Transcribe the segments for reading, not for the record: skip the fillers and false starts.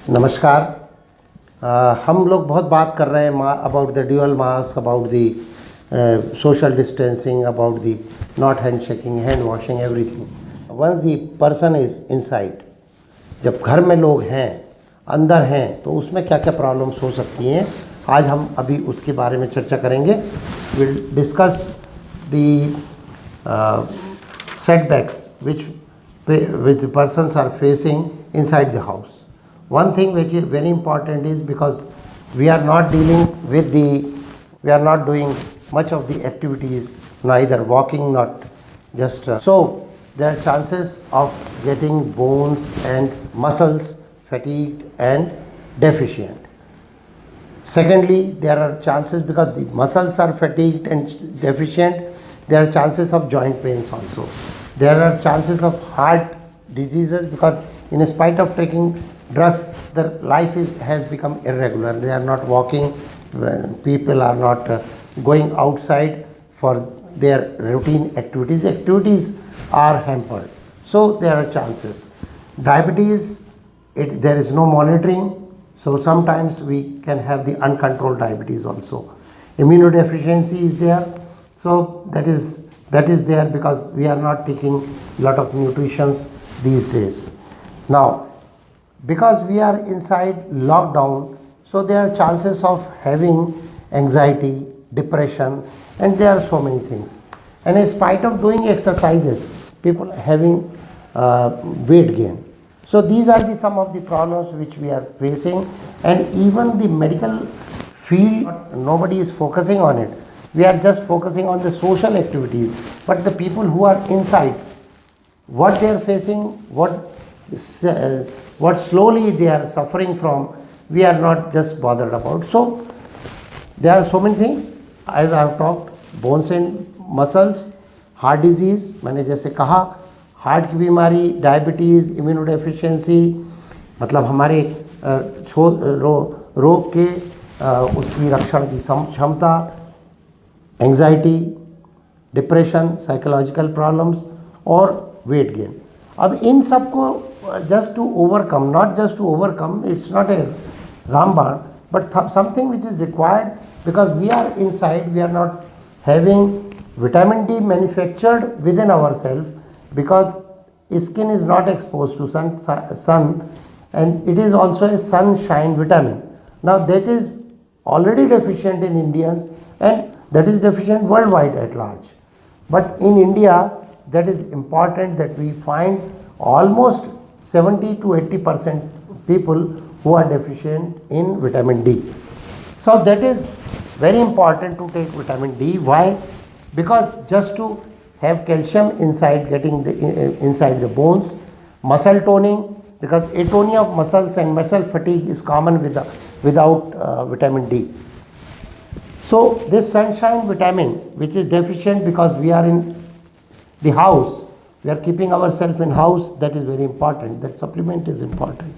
नमस्कार। हम लोग बहुत बात कर रहे हैं about the dual mask, about the social distancing, about the not hand shaking, hand washing, everything. Once the person is inside, जब घर में लोग हैं, अंदर हैं, तो उसमें क्या क्या प्रॉब्लम्स हो सकती हैं, आज हम अभी उसके बारे में चर्चा करेंगे। Will discuss the setbacks which the persons are facing inside the house. One thing which is very important is because we are not doing much of the activities, neither walking, not just so there are chances of getting bones and muscles fatigued and deficient. Secondly, there are chances, because the muscles are fatigued and deficient, there are chances of joint pains also. There are chances of heart diseases, because in spite of taking drugs, their life has become irregular. They are not walking, people are not going outside for their routine activities. Activities are hampered. So there are chances. Diabetes, there is no monitoring. So sometimes we can have the uncontrolled diabetes also. Immunodeficiency is there. So that is there because we are not taking a lot of nutritions these days. Now, because we are inside lockdown, so there are chances of having anxiety, depression, and there are so many things. And in spite of doing exercises, people having weight gain. So these are some of the problems which we are facing, and even the medical field, nobody is focusing on it. We are just focusing on the social activities, but the people who are inside, what they are facing, what slowly they are suffering from, we are not just bothered about. So there are so many things, as I have talked, bones and muscles, heart disease, मैंने जैसे कहा, heart की बीमारी, diabetes, immunodeficiency, मतलब हमारे रोग के उसकी रक्षण की क्षमता, एंजाइटी, डिप्रेशन, साइकोलॉजिकल प्रॉब्लम्स और वेट गेन। अब इन सब को just to overcome, not just to overcome, it's not a रामबाण, but something which is required, because we are inside, we are not having vitamin D manufactured within ourselves, because skin is not exposed to sun, and it is also a sunshine vitamin. Now that is already deficient in Indians, and that is deficient worldwide at large. But in India, that is important that we find almost 70 to 80% people who are deficient in vitamin D. So that is very important to take vitamin D. Why? Because just to have calcium inside, getting inside the bones, muscle toning, because atonia of muscles and muscle fatigue is common without vitamin D. So this sunshine vitamin, which is deficient because we are in the house, we are keeping ourselves in house, that is very important. That supplement is important.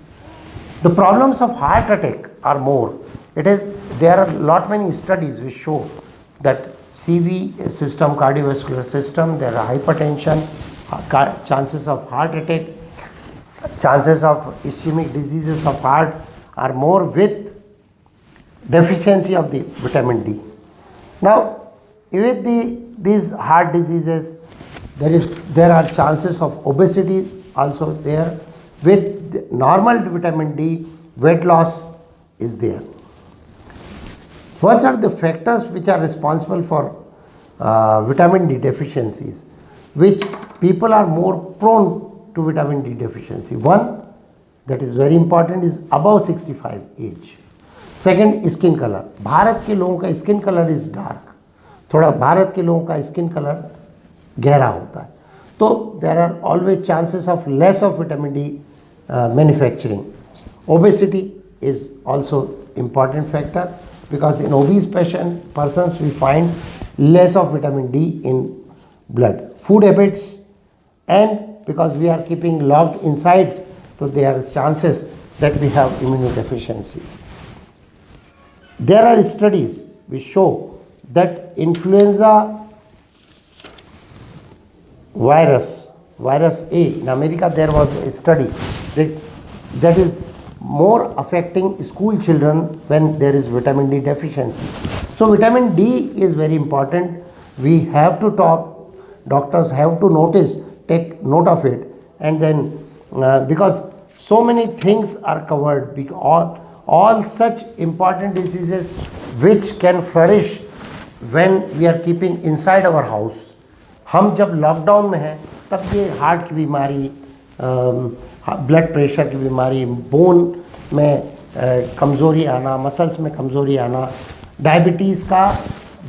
The problems of heart attack are more. There are many studies which show that CV system, cardiovascular system, there are hypertension, chances of heart attack, chances of ischemic diseases of heart are more with deficiency of the vitamin D. Now, with these heart diseases, there are chances of obesity also there. With normal vitamin D, weight loss is there. What are the factors which are responsible for vitamin D deficiencies, which people are more prone to vitamin D deficiency? One, that is very important, is above 65 age. Second, skin color. Bharat के लोगों का skin colour is dark, थोड़ा भारत के लोगों का skin colour गहरा होता है, तो there are always chances of less of vitamin D manufacturing. Obesity is also important factor, because in obese persons we find less of vitamin D in blood. Food habits, and because we are keeping locked inside, so there are chances that we have immunodeficiencies. There are studies which show that influenza virus A, in America there was a study that is more affecting school children when there is vitamin D deficiency. So vitamin D is very important. We have to talk, doctors have to take note of it, and then because so many things are covered, all such important diseases which can flourish when we are keeping inside our house. हम जब lockdown में हैं तब ये heart की बीमारी, blood pressure की बीमारी, बोन में कमज़ोरी आना, मसल्स में कमज़ोरी आना, डायबिटीज़ का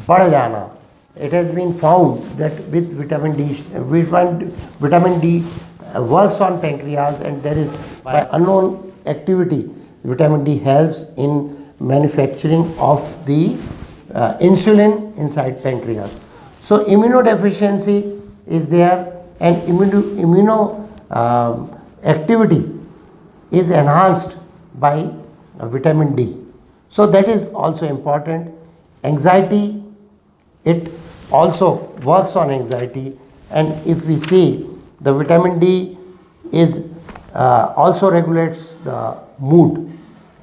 बढ़ जाना. It has been found that with vitamin D works on pancreas, and there is by unknown activity vitamin D helps in manufacturing of the insulin inside pancreas. So immunodeficiency is there, and immuno activity is enhanced by vitamin D. So that is also important. Anxiety, it also works on anxiety, and if we see the vitamin D is also regulates the mood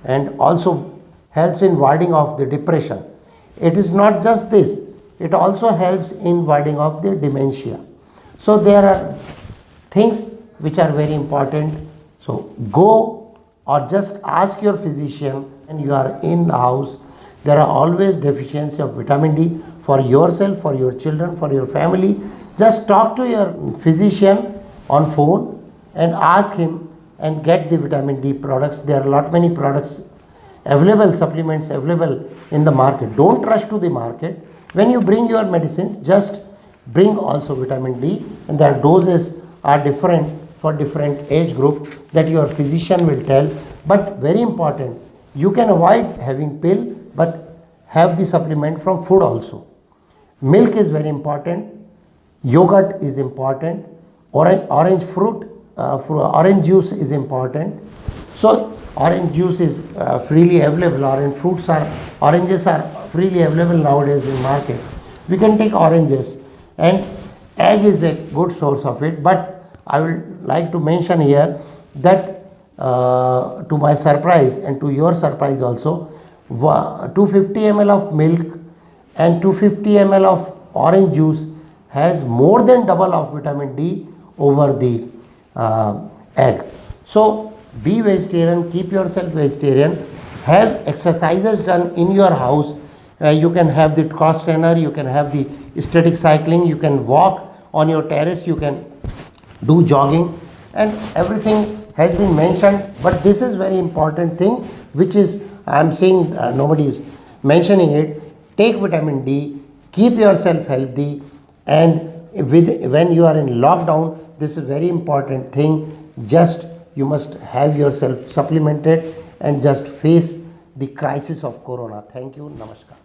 and also helps in warding off the depression. It is not just this, it also helps in warding off the dementia. So there are things which are very important. So go or just ask your physician, and you are in the house, there are always deficiency of vitamin D for yourself, for your children, for your family. Just talk to your physician on phone and ask him and get the vitamin D products. There are many products available, supplements available in the market. Don't rush to the market. When you bring your medicines, just bring also vitamin D, and their doses are different for different age group that your physician will tell. But very important, you can avoid having pill, but have the supplement from food also. Milk is very important, yogurt is important, orange juice is important. So orange juice is freely available, oranges are freely available nowadays in market. We can take oranges, and egg is a good source of it. But I would like to mention here that to my surprise and to your surprise also, 250 ml of milk and 250 ml of orange juice has more than double of vitamin D over the egg. So be vegetarian, keep yourself vegetarian, have exercises done in your house. You can have the cross trainer, you can have the static cycling, you can walk on your terrace, you can do jogging, and everything has been mentioned. But this is very important thing which is I am saying nobody is mentioning it. Take vitamin D, keep yourself healthy, and when you are in lockdown, this is very important thing. Just you must have yourself supplemented and just face the crisis of corona. Thank you. Namaskar.